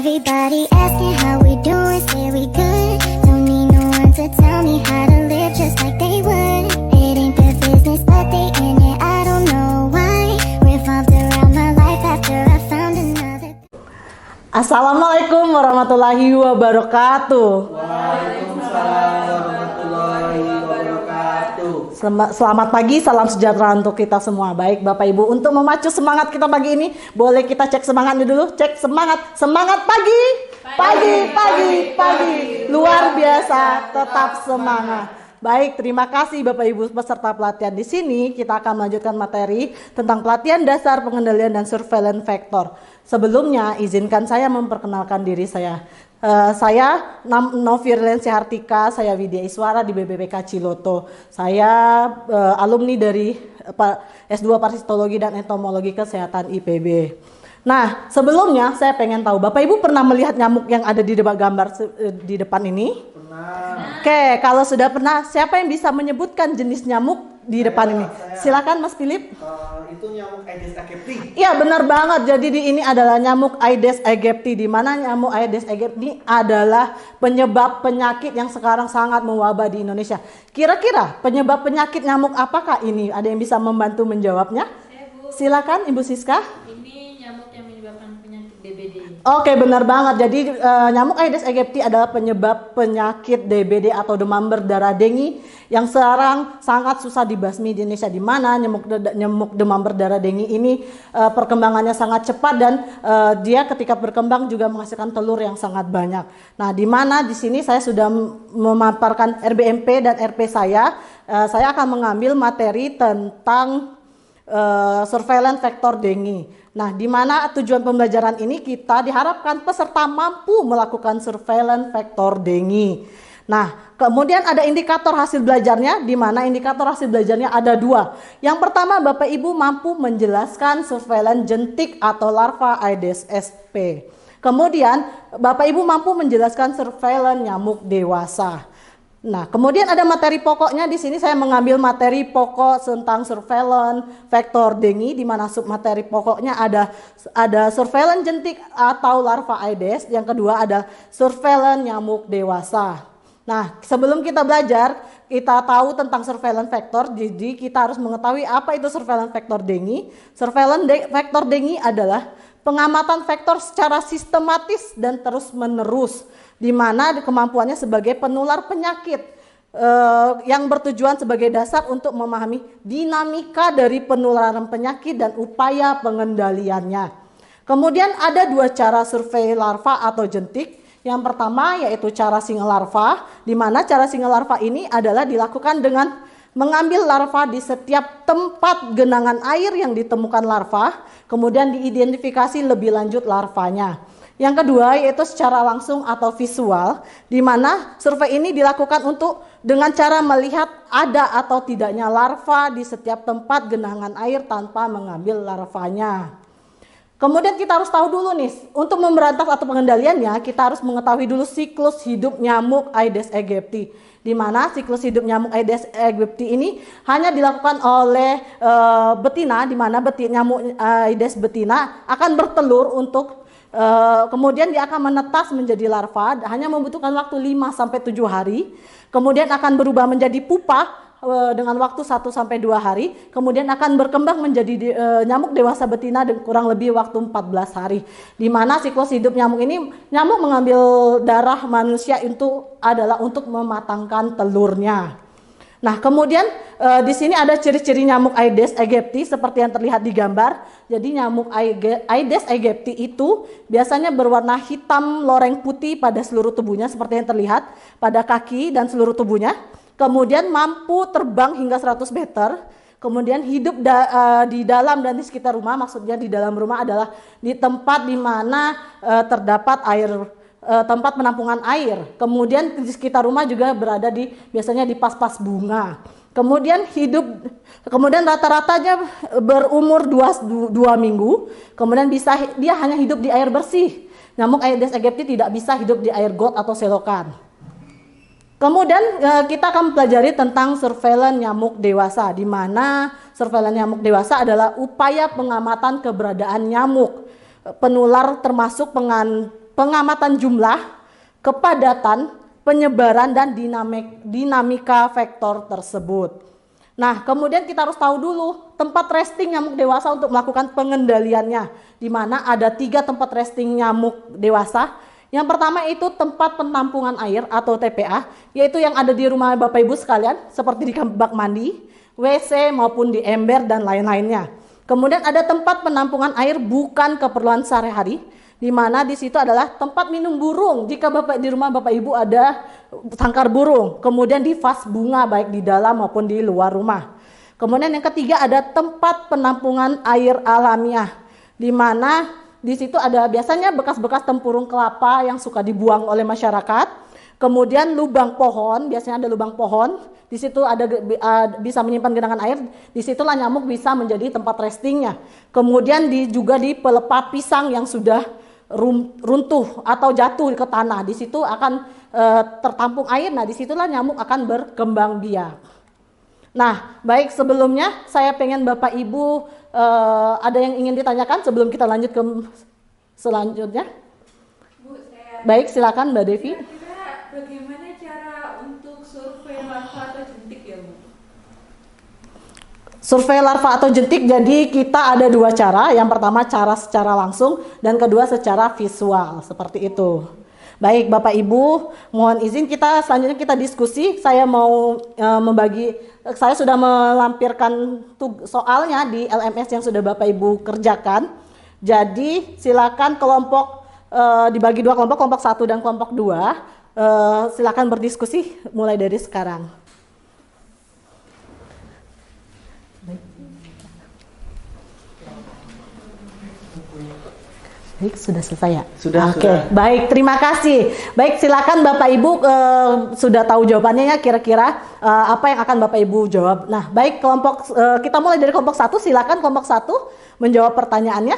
Everybody asking how we doing, say we good. Don't need no one to tell me how to live just like they would. It ain't their business, but they in it, I don't know why. Revolved around my life after I found another. Assalamualaikum warahmatullahi wabarakatuh. Waalaikumsalam warahmatullahi wabarakatuh. Selamat pagi, salam sejahtera untuk kita semua. Baik Bapak Ibu, untuk memacu semangat kita pagi ini, boleh kita cek semangatnya dulu. Cek semangat, semangat pagi. Pagi. Luar biasa, tetap semangat. Baik, terima kasih Bapak Ibu peserta pelatihan. Di sini kita akan melanjutkan materi tentang pelatihan dasar pengendalian dan surveillance vektor. Sebelumnya, izinkan saya memperkenalkan diri saya. Saya Noviriansyah Hartika, saya Widya Iswara di BPPK Ciloto. Saya alumni dari S2 Parasitologi dan Entomologi Kesehatan IPB. Nah, sebelumnya saya pengen tahu, Bapak Ibu pernah melihat nyamuk yang ada di gambar di depan ini? Pernah. Oke, kalau sudah pernah, siapa yang bisa menyebutkan jenis nyamuk di depan ini? Silakan Mas Philip. Itu nyamuk Aedes aegypti. Iya, benar banget. Jadi ini adalah nyamuk Aedes aegypti, di mana nyamuk Aedes aegypti adalah penyebab penyakit yang sekarang sangat mewabah di Indonesia. Kira-kira penyebab penyakit nyamuk apakah ini? Ada yang bisa membantu menjawabnya? Silakan Ibu Siska. Ini nyamuk yang menyebabkan penyakit DBD. Oke, benar banget. Jadi nyamuk Aedes aegypti adalah penyebab penyakit DBD atau demam berdarah dengue yang sekarang sangat susah dibasmi di Indonesia, di mana nyamuk demam berdarah dengue ini perkembangannya sangat cepat dan dia ketika berkembang juga menghasilkan telur yang sangat banyak. Nah, di mana di sini saya sudah memaparkan RBMP dan RP saya akan mengambil materi tentang surveillance vektor dengue. Nah, di mana tujuan pembelajaran ini kita diharapkan peserta mampu melakukan surveillance vektor dengue. Nah, kemudian ada indikator hasil belajarnya, di mana indikator hasil belajarnya ada dua. Yang pertama, Bapak Ibu mampu menjelaskan surveillance jentik atau larva Aedes aegypti. Kemudian, Bapak Ibu mampu menjelaskan surveillance nyamuk dewasa. Nah, kemudian ada materi pokoknya. Di sini saya mengambil materi pokok tentang surveillance vektor dengue, di mana submateri pokoknya ada surveillance jentik atau larva Aedes. Yang kedua ada surveillance nyamuk dewasa. Nah, sebelum kita belajar, kita tahu tentang surveillance vektor, jadi kita harus mengetahui apa itu surveillance vektor dengue. Surveillance vektor dengue adalah pengamatan vektor secara sistematis dan terus-menerus, di mana kemampuannya sebagai penular penyakit yang bertujuan sebagai dasar untuk memahami dinamika dari penularan penyakit dan upaya pengendaliannya. Kemudian ada dua cara survei larva atau jentik. Yang pertama yaitu cara single larva, di mana cara single larva ini adalah dilakukan dengan mengambil larva di setiap tempat genangan air yang ditemukan larva, kemudian diidentifikasi lebih lanjut larvanya. Yang kedua yaitu secara langsung atau visual, di mana survei ini dilakukan dengan cara melihat ada atau tidaknya larva di setiap tempat genangan air tanpa mengambil larvanya. Kemudian kita harus tahu dulu nih, untuk memberantas atau pengendaliannya, kita harus mengetahui dulu siklus hidup nyamuk Aedes aegypti. Di mana siklus hidup nyamuk Aedes aegypti ini hanya dilakukan oleh betina, di mana nyamuk Aedes betina akan bertelur untuk kemudian dia akan menetas menjadi larva, hanya membutuhkan waktu 5-7 hari. Kemudian akan berubah menjadi pupa dengan waktu 1-2 hari, kemudian akan berkembang menjadi nyamuk dewasa betina dengan kurang lebih waktu 14 hari. Di mana siklus hidup nyamuk ini, nyamuk mengambil darah manusia adalah untuk mematangkan telurnya. Nah, kemudian di sini ada ciri-ciri nyamuk Aedes aegypti seperti yang terlihat di gambar. Jadi nyamuk Aedes aegypti itu biasanya berwarna hitam loreng putih pada seluruh tubuhnya seperti yang terlihat pada kaki dan seluruh tubuhnya. Kemudian mampu terbang hingga 100 meter, kemudian hidup di dalam dan di sekitar rumah. Maksudnya di dalam rumah adalah di tempat di mana terdapat tempat penampungan air. Kemudian di sekitar rumah juga berada biasanya di pas-pas bunga. Kemudian rata-ratanya berumur 2 minggu. Kemudian dia hanya hidup di air bersih. Nyamuk Aedes aegypti tidak bisa hidup di air got atau selokan. Kemudian kita akan mempelajari tentang surveillance nyamuk dewasa, di mana surveillance nyamuk dewasa adalah upaya pengamatan keberadaan nyamuk penular termasuk pengamatan jumlah, kepadatan, penyebaran, dan dinamika vektor tersebut. Nah, kemudian kita harus tahu dulu tempat resting nyamuk dewasa untuk melakukan pengendaliannya, di mana ada 3 tempat resting nyamuk dewasa. Yang pertama itu tempat penampungan air atau TPA, yaitu yang ada di rumah Bapak Ibu sekalian, seperti di bak mandi, WC maupun di ember dan lain-lainnya. Kemudian ada tempat penampungan air bukan keperluan sehari-hari, di mana di situ adalah tempat minum burung. Jika di rumah Bapak Ibu ada sangkar burung, kemudian di vas bunga baik di dalam maupun di luar rumah. Kemudian yang ketiga ada tempat penampungan air alamiah, di mana di situ ada biasanya bekas-bekas tempurung kelapa yang suka dibuang oleh masyarakat. Kemudian lubang pohon, biasanya ada lubang pohon. Di situ ada bisa menyimpan genangan air. Disitulah nyamuk bisa menjadi tempat restingnya. Kemudian juga di pelepah pisang yang sudah runtuh atau jatuh ke tanah. Di situ akan tertampung air. Nah, disitulah nyamuk akan berkembang biak. Nah, baik, sebelumnya saya pengen Bapak Ibu ada yang ingin ditanyakan sebelum kita lanjut ke selanjutnya. Bu, Baik, silakan Mbak Devi. kira-kira bagaimana cara untuk survei larva atau jentik ya, Bu? Survei larva atau jentik, jadi kita ada 2 cara. Yang pertama cara secara langsung dan kedua secara visual, seperti itu. Baik Bapak Ibu, mohon izin selanjutnya kita diskusi. Saya mau saya sudah melampirkan soalnya di LMS yang sudah Bapak Ibu kerjakan. Jadi silakan kelompok dibagi 2 kelompok, kelompok 1 dan kelompok 2. Silakan berdiskusi mulai dari sekarang. Baik, sudah selesai ya? Sudah, Oke, sudah. baik, terima kasih. Baik, silakan Bapak Ibu sudah tahu jawabannya ya, kira-kira apa yang akan Bapak Ibu jawab. Nah, baik, kelompok kita mulai dari kelompok 1. Silakan kelompok 1 menjawab pertanyaannya.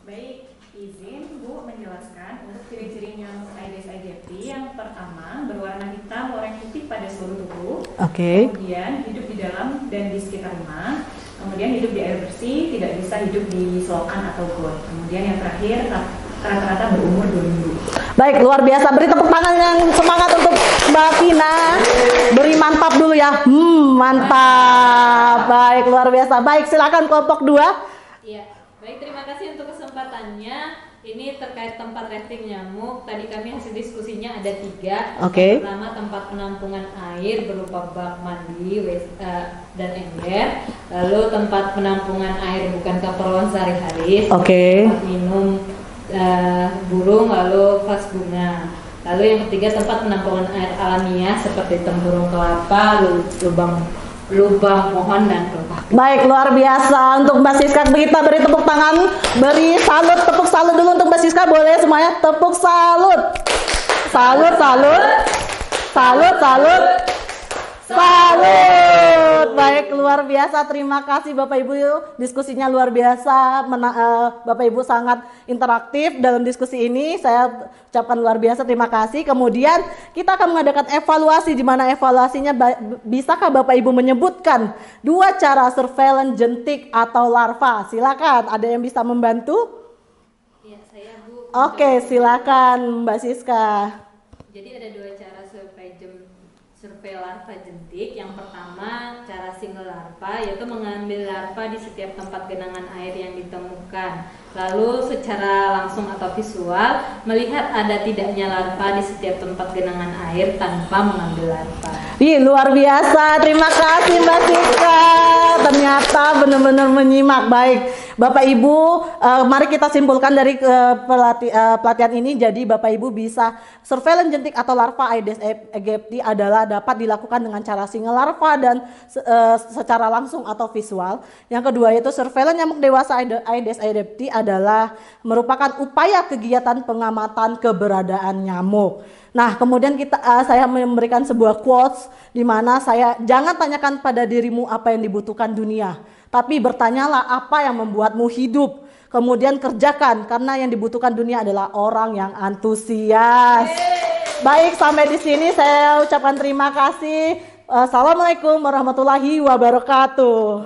Baik, izin Bu menjelaskan untuk ciri-ciri nyamuk Aedes aegypti. Yang pertama, berwarna hitam, oranye putih pada seluruh tubuh. Oke. Kemudian hidup di dalam dan di sekitar rumah. Kemudian hidup di air bersih, tidak bisa hidup di selokan atau got. Kemudian yang terakhir, rata-rata berumur 2 minggu. Baik, luar biasa. Beri tepuk tangan yang semangat untuk Mbak Vina. Beri mantap dulu ya. Mantap. Baik, luar biasa. Baik, silakan kelompok 2. Iya, baik, terima kasih untuk kesempatannya. Ini terkait tempat resting nyamuk. Tadi kami hasil diskusinya ada 3. Oke. Yang pertama tempat penampungan air berupa bak mandi, dan ember. Lalu tempat penampungan air bukan keperluan sehari-hari. Oke. Tempat minum burung, lalu vas bunga. Lalu yang ketiga tempat penampungan air alamiah seperti tempurung kelapa, lubang pohon dan pelepah. Baik, luar biasa. Untuk Mbak Siska, kita beri tepuk tangan, beri salut, tepuk salut dulu untuk Mbak Siska, boleh semuanya tepuk salut. Salut, salut. Salut, salut. Salut. Baik, luar biasa. Terima kasih Bapak Ibu. Diskusinya luar biasa. Bapak Ibu sangat interaktif dalam diskusi ini. Saya ucapkan luar biasa terima kasih. Kemudian kita akan mengadakan evaluasi, di mana evaluasinya bisakah Bapak Ibu menyebutkan 2 cara surveillance jentik atau larva? Silakan, ada yang bisa membantu? Iya, saya Bu. Oke, silakan Mbak Siska. Jadi ada 2 cara survei larva jentik. Yang pertama cara single larva, yaitu mengambil larva di setiap tempat genangan air yang ditemukan. Lalu secara langsung atau visual melihat ada tidaknya larva di setiap tempat genangan air tanpa mengambil larva. Ih, luar biasa. Terima kasih Mbak Siska. Ternyata benar-benar menyimak. Baik, Bapak Ibu, mari kita simpulkan dari pelatihan ini. Jadi Bapak Ibu bisa surveillance jentik atau larva Aedes aegypti adalah dapat dilakukan dengan cara single larva dan secara langsung atau visual. Yang kedua yaitu surveillance nyamuk dewasa Aedes aegypti adalah merupakan upaya kegiatan pengamatan keberadaan nyamuk. Nah, kemudian saya memberikan sebuah quotes di mana jangan tanyakan pada dirimu apa yang dibutuhkan dunia, tapi bertanyalah apa yang membuatmu hidup. Kemudian kerjakan, karena yang dibutuhkan dunia adalah orang yang antusias. Baik, sampai di sini saya ucapkan terima kasih. Assalamualaikum warahmatullahi wabarakatuh.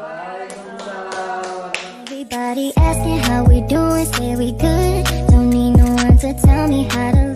Everybody asking how we doing, say we good. Don't need no one to tell me how to